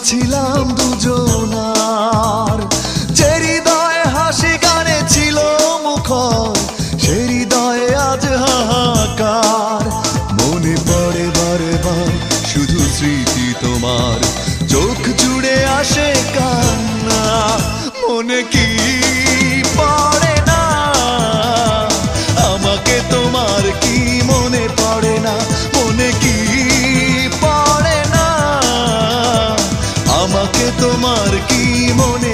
ছিলাম দুজনার, যে হৃদয়ে হাসি গানে ছিল মুখর, সে হৃদয়ে আজ হাহাকার। মনে পড়ে বারে বার শুধু স্মৃতি তোমার, চোখ জুড়ে আসে কান্না। মনে কি পড়ে না আমাকে তোমার, কি মনে পড়ে না, মনে কি পড়ে না আমাকে তোমার, কি মনে